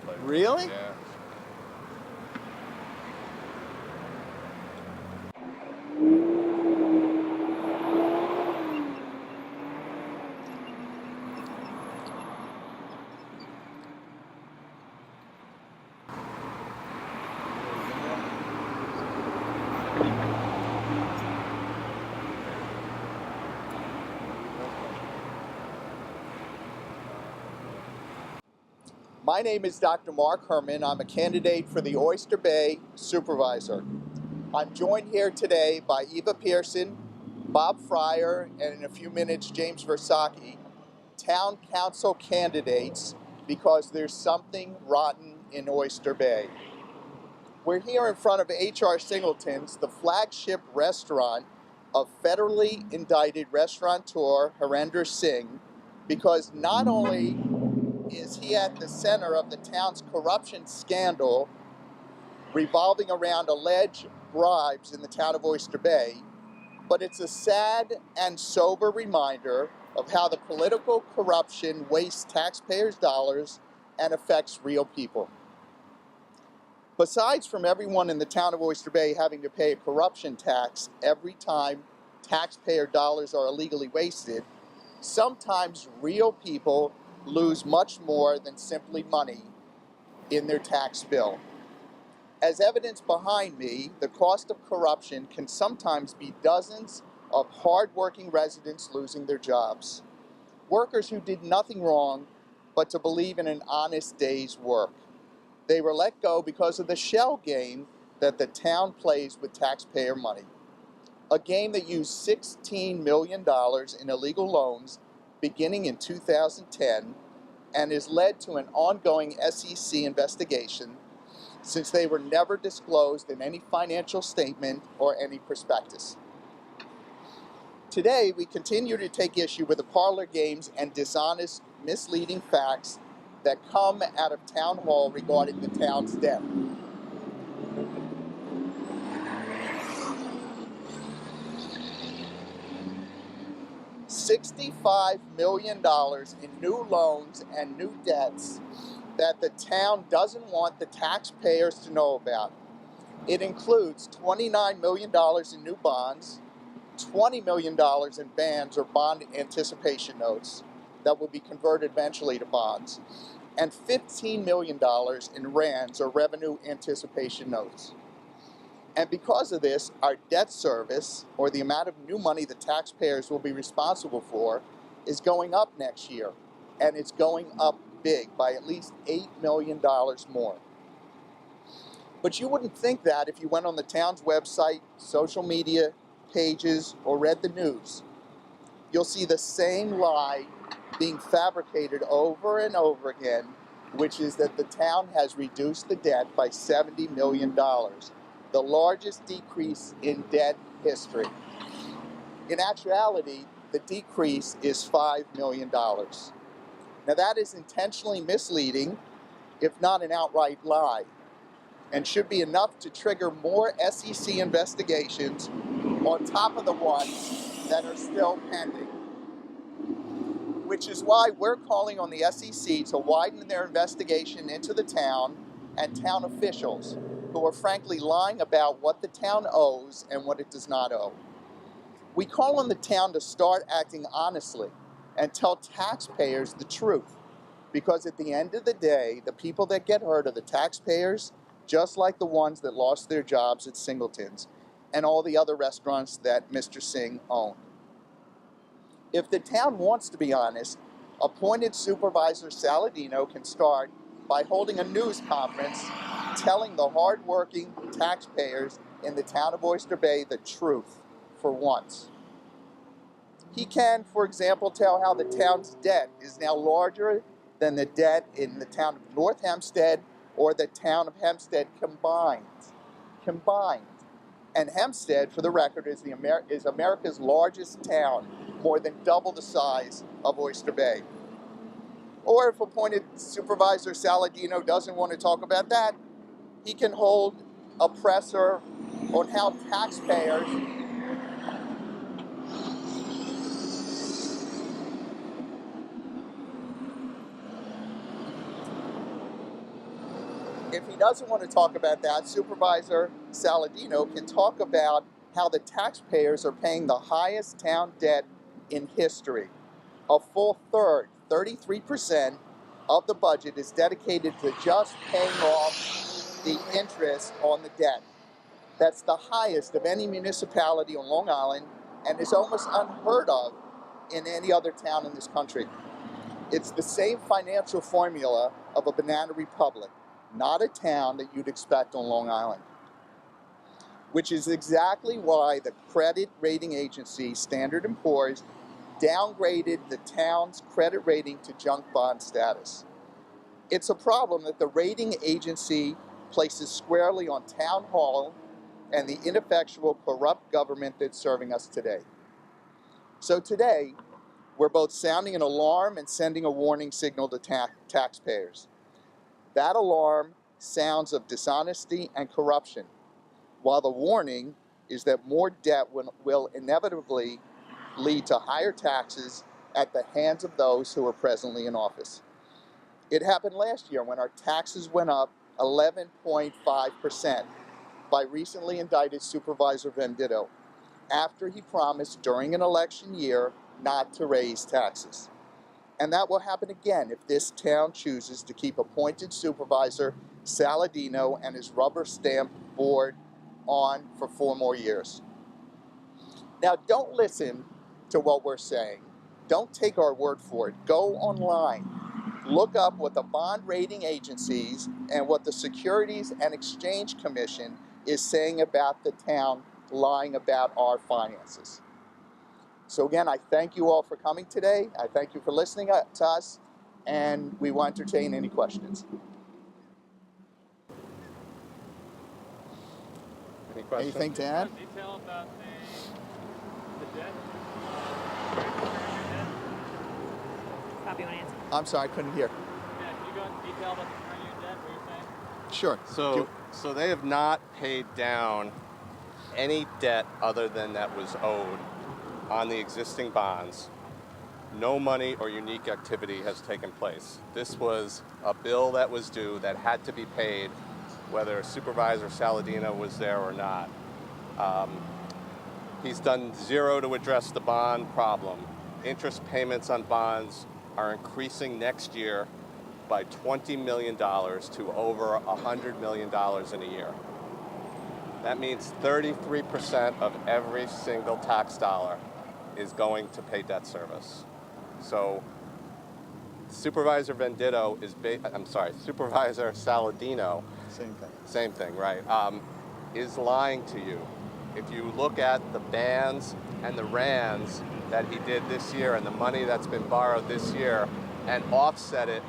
place. Really? Yeah. My name is Dr. Mark Herman. I'm a candidate for the Oyster Bay Supervisor. I'm joined here today by Eva Pearson, Bob Fryer, and in a few minutes, James Versacchi, town council candidates, because there's something rotten in Oyster Bay. We're here in front of H.R Singleton's, the flagship restaurant of federally indicted restaurateur Harendra Singh, because not only is he at the center of the town's corruption scandal revolving around alleged bribes in the town of Oyster Bay, but it's a sad and sober reminder of how the political corruption wastes taxpayers' dollars and affects real people. Besides from everyone in the town of Oyster Bay having to pay a corruption tax every time taxpayer dollars are illegally wasted, sometimes real people lose much more than simply money in their tax bill. As evidence behind me, the cost of corruption can sometimes be dozens of hard-working residents losing their jobs. Workers who did nothing wrong but to believe in an honest day's work. They were let go because of the shell game that the town plays with taxpayer money. A game that used $16 million in illegal loans beginning in 2010 and has led to an ongoing SEC investigation since they were never disclosed in any financial statement or any prospectus. Today, we continue to take issue with the parlor games and dishonest, misleading facts that come out of town hall regarding the town's debt. $65 million in new loans and new debts that the town doesn't want the taxpayers to know about. It includes $29 million in new bonds, $20 million in bands or bond anticipation notes that will be converted eventually to bonds, and $15 million in RANs or revenue anticipation notes. And because of this, our debt service, or the amount of new money the taxpayers will be responsible for, is going up next year. And it's going up big by at least $8 million more. But you wouldn't think that if you went on the town's website, social media pages, or read the news. You'll see the same lie being fabricated over and over again, which is that the town has reduced the debt by $70 million. The largest decrease in debt history. In actuality, the decrease is $5 million. Now that is intentionally misleading, if not an outright lie, and should be enough to trigger more SEC investigations on top of the ones that are still pending. Which is why we're calling on the SEC to widen their investigation into the town and town officials who are frankly lying about what the town owes and what it does not owe. We call on the town to start acting honestly and tell taxpayers the truth, because at the end of the day, the people that get hurt are the taxpayers, just like the ones that lost their jobs at Singleton's and all the other restaurants that Mr. Singh owned. If the town wants to be honest, appointed Supervisor Saladino can start by holding a news conference telling the hard-working taxpayers in the town of Oyster Bay the truth for once. He can, for example, tell how the town's debt is now larger than the debt in the town of North Hempstead or the town of Hempstead combined. And Hempstead, for the record, is America's largest town, more than double the size of Oyster Bay. Or if appointed Supervisor Saladino doesn't want to talk about that, he can hold a presser on how taxpayers If he doesn't want to talk about that, Supervisor Saladino can talk about how the taxpayers are paying the highest town debt in history. A full third, 33% of the budget is dedicated to just paying off the interest on the debt. That's the highest of any municipality on Long Island and is almost unheard of in any other town in this country. It's the same financial formula of a banana republic, not a town that you'd expect on Long Island, which is exactly why the credit rating agency Standard & Poor's downgraded the town's credit rating to junk bond status. It's a problem that the rating agency places squarely on town hall and the ineffectual, corrupt government that's serving us today. So today, we're both sounding an alarm and sending a warning signal to taxpayers. That alarm sounds of dishonesty and corruption, while the warning is that more debt will inevitably lead to higher taxes at the hands of those who are presently in office. It happened last year when our taxes went up 11.5% by recently indicted Supervisor Venditto, after he promised during an election year not to raise taxes. And that will happen again if this town chooses to keep appointed Supervisor Saladino and his rubber stamp board on for 4 more years. Now, don't listen to what we're saying. Don't take our word for it. Go online. Look up what the bond rating agencies and what the Securities and Exchange Commission is saying about the town lying about our finances. So again, I thank you all for coming today. I thank you for listening to us, and we will entertain any questions. Any questions? Anything to add? Detail about the debt? Bobby, you want to answer? I'm sorry, I couldn't hear. Yeah, can you go into detail about the current year debt, what you're saying? Sure. So they have not paid down any debt other than that was owed on the existing bonds. No money or unique activity has taken place. This was a bill that was due that had to be paid whether Supervisor Saladino was there or not. He's done zero to address the bond problem. Interest payments on bonds are increasing next year by $20 million to over $100 million in a year. That means 33% of every single tax dollar is going to pay debt service. So Supervisor Venditto is, Supervisor Saladino, same thing, right, is lying to you. If you look at the bans and the rands that he did this year and the money that's been borrowed this year and offset it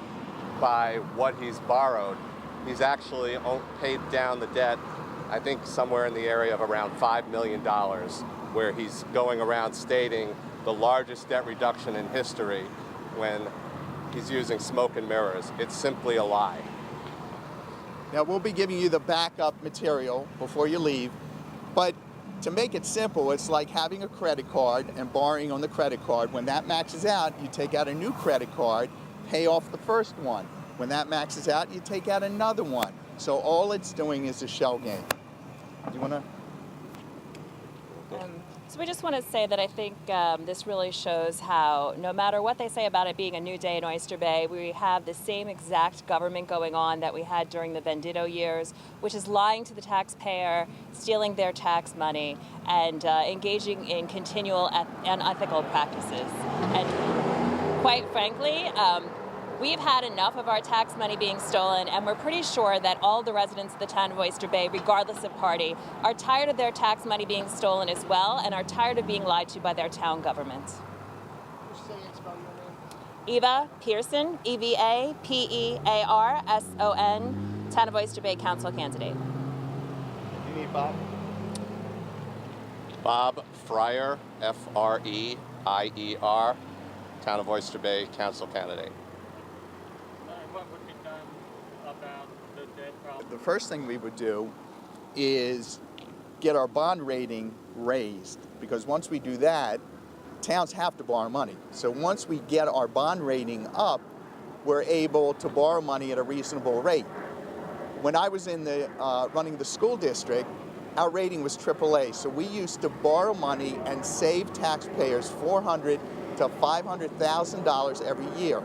by what he's borrowed, he's actually paid down the debt, I think somewhere in the area of around $5 million, where he's going around stating the largest debt reduction in history when he's using smoke and mirrors. It's simply a lie. Now, we'll be giving you the backup material before you leave, but to make it simple, it's like having a credit card and borrowing on the credit card. When that maxes out, you take out a new credit card, pay off the first one. When that maxes out, you take out another one. So all it's doing is a shell game. Do you want to? So we just want to say that I think this really shows how no matter what they say about it being a new day in Oyster Bay, we have the same exact government going on that we had during the Venditto years, which is lying to the taxpayer, stealing their tax money, and engaging in continual unethical practices. And quite frankly, we've had enough of our tax money being stolen, and we're pretty sure that all the residents of the town of Oyster Bay, regardless of party, are tired of their tax money being stolen as well, and are tired of being lied to by their town government. Eva Pearson, EVA PEARSON, Town of Oyster Bay Council candidate. You need Bob? Bob Fryer, FREIER, Town of Oyster Bay Council candidate. What would be done about the debt problem? The first thing we would do is get our bond rating raised, because once we do that, towns have to borrow money. So once we get our bond rating up, we're able to borrow money at a reasonable rate. When I was in the running the school district, our rating was AAA. So we used to borrow money and save taxpayers $400,000 to $500,000 every year.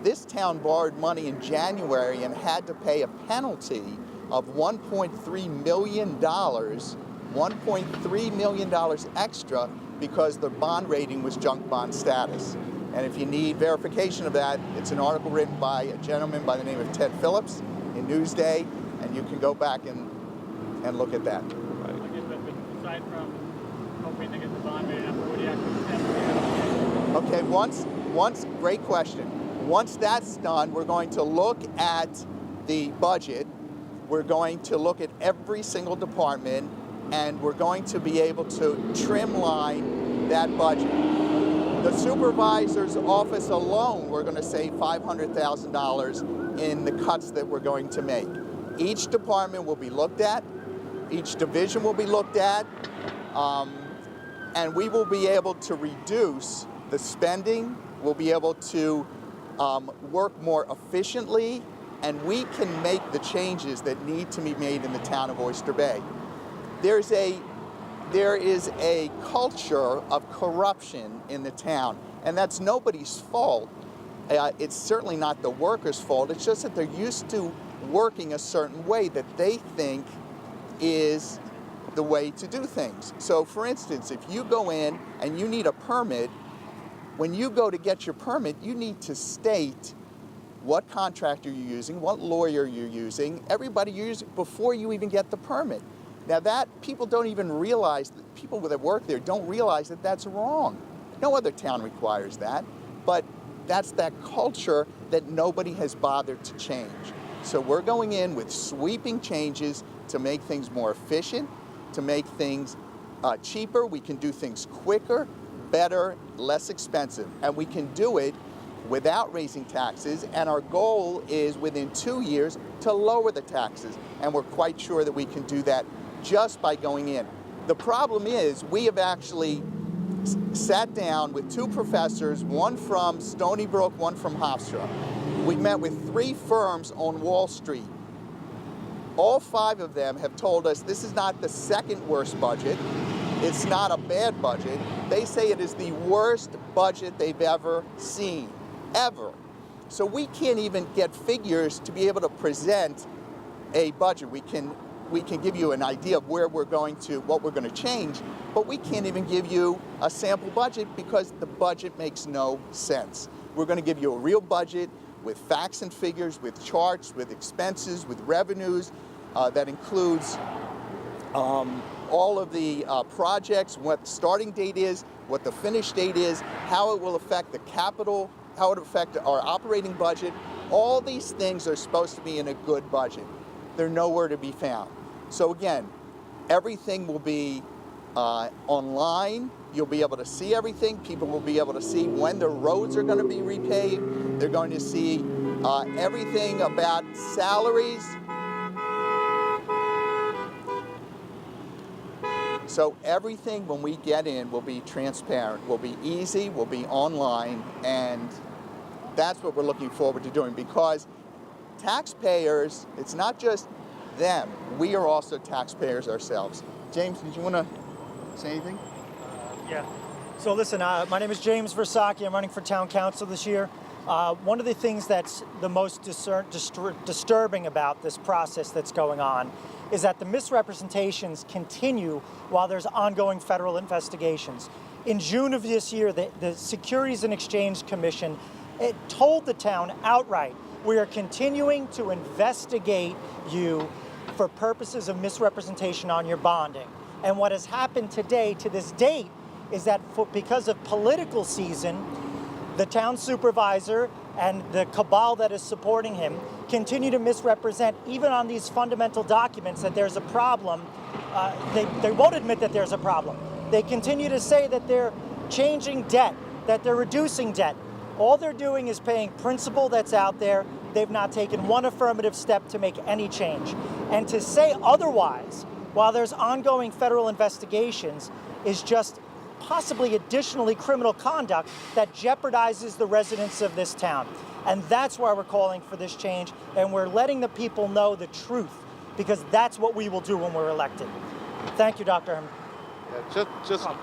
This town borrowed money in January and had to pay a penalty of $1.3 million, $1.3 million extra because their bond rating was junk bond status. And if you need verification of that, it's an article written by a gentleman by the name of Ted Phillips in Newsday, and you can go back and look at that. I guess, but aside from hoping to get the bond rating up, what do you actually have to do? Okay, great question. Once that's done, we're going to look at the budget. We're going to look at every single department, and we're going to be able to trimline that budget. The supervisor's office alone, we're going to save $500,000 in the cuts that we're going to make. Each department will be looked at, each division will be looked at, and we will be able to reduce the spending. We'll be able to work more efficiently, and we can make the changes that need to be made in the town of Oyster Bay. There is a culture of corruption in the town, and that's nobody's fault. It's certainly not the workers' fault. It's just that they're used to working a certain way that they think is the way to do things. So, for instance, if you go in and you need a permit, when you go to get your permit, you need to state what contractor you're using, what lawyer you're using, everybody you're using before you even get the permit. Now that people don't even realize, that people that work there don't realize that that's wrong. No other town requires that, but that's that culture that nobody has bothered to change. So we're going in with sweeping changes to make things more efficient, to make things cheaper. We can do things quicker, better, less expensive, and we can do it without raising taxes, and our goal is within 2 years to lower the taxes, and we're quite sure that we can do that just by going in. The problem is we have actually sat down with 2 professors, one from Stony Brook, one from Hofstra. We met with 3 firms on Wall Street. All 5 of them have told us this is not the second worst budget. It's not a bad budget. They say it is the worst budget they've ever seen, ever. So we can't even get figures to be able to present a budget. We can give you an idea of where we're going to, what we're going to change, but we can't even give you a sample budget because the budget makes no sense. We're going to give you a real budget with facts and figures, with charts, with expenses, with revenues, that includes all of the projects, what the starting date is, what the finish date is, how it will affect the capital, how it will affect our operating budget. All these things are supposed to be in a good budget. They're nowhere to be found. So again, everything will be online. You'll be able to see everything. People will be able to see when the roads are going to be repaved. They're going to see everything about salaries. So everything when we get in will be transparent, will be easy, will be online, and that's what we're looking forward to doing, because taxpayers, it's not just them, we are also taxpayers ourselves. James, did you want to say anything? Yeah. So listen, my name is James Versacchi. I'm running for town council this year. One of the things that's the most disturbing about this process that's going on is that the misrepresentations continue while there's ongoing federal investigations. In June of this year, the Securities and Exchange Commission told the town outright, we are continuing to investigate you for purposes of misrepresentation on your bonding. And what has happened today, to this date, is that because of political season, the town supervisor and the cabal that is supporting him continue to misrepresent, even on these fundamental documents, that there's a problem. They won't admit that there's a problem. They continue to say that they're changing debt, that they're reducing debt. All they're doing is paying principal that's out there. They've not taken one affirmative step to make any change. And to say otherwise, while there's ongoing federal investigations, is just possibly additionally criminal conduct that jeopardizes the residents of this town. And that's why we're calling for this change, and we're letting the people know the truth, because that's what we will do when we're elected. Thank you, Dr. Herman. Yeah,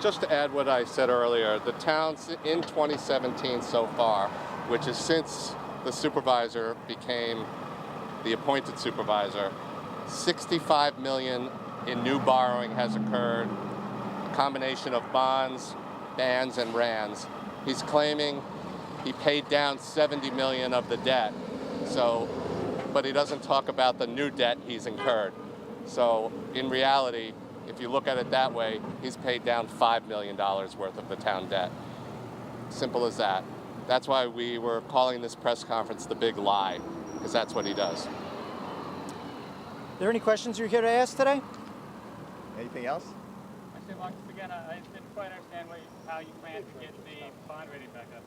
just to add what I said earlier, the town's in 2017 so far, which is since the supervisor became the appointed supervisor, 65 million in new borrowing has occurred, a combination of bonds, bands, and rands. He's claiming he paid down 70 million of the debt, but he doesn't talk about the new debt he's incurred. So in reality, if you look at it that way, he's paid down $5 million worth of the town debt. Simple as that. That's why we were calling this press conference the big lie, because that's what he does. Are there any questions you're here to ask today? Anything else? Actually, once again, I didn't quite understand how you plan to get the bond rating back up.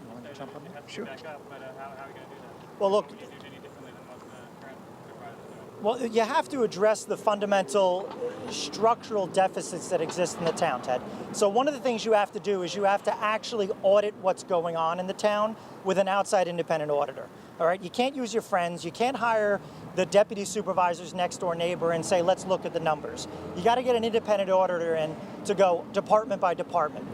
You want to jump on that? Sure. Back up, but how are we going to do that? Well, look. What do you do any differently than what the current supervisor is doing? Well, you have to address the fundamental structural deficits that exist in the town, Ted. So one of the things you have to do is you have to actually audit what's going on in the town with an outside independent auditor. All right, you can't use your friends. You can't hire the deputy supervisor's next door neighbor and say, let's look at the numbers. You got to get an independent auditor in to go department by department.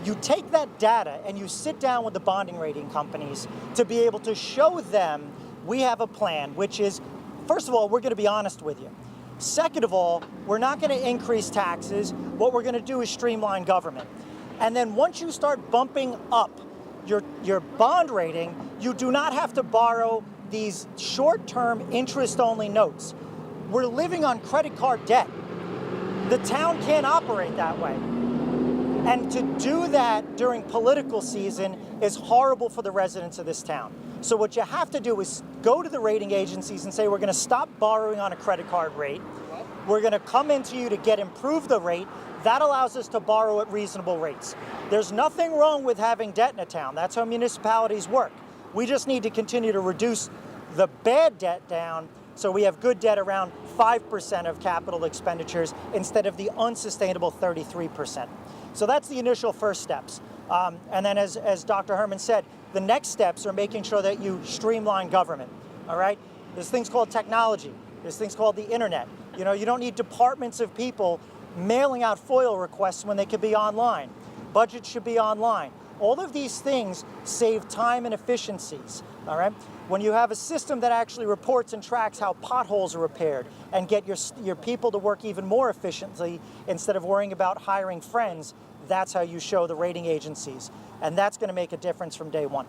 You take that data and you sit down with the bonding rating companies to be able to show them we have a plan, which is, first of all, we're going to be honest with you. Second of all, we're not going to increase taxes. What we're going to do is streamline government. And then once you start bumping up your bond rating, you do not have to borrow these short-term interest-only notes. We're living on credit card debt. The town can't operate that way. And to do that during political season is horrible for the residents of this town. So what you have to do is go to the rating agencies and say, we're going to stop borrowing on a credit card rate. We're going to come into you to improve the rate. That allows us to borrow at reasonable rates. There's nothing wrong with having debt in a town. That's how municipalities work. We just need to continue to reduce the bad debt down so we have good debt around 5% of capital expenditures instead of the unsustainable 33%. So that's the initial first steps. And then as Dr. Herman said, the next steps are making sure that you streamline government, all right? There's things called technology. There's things called the internet. You know, you don't need departments of people mailing out FOIL requests when they could be online. Budgets should be online. All of these things save time and efficiencies, all right? When you have a system that actually reports and tracks how potholes are repaired and get your people to work even more efficiently instead of worrying about hiring friends, that's how you show the rating agencies. And that's going to make a difference from day one.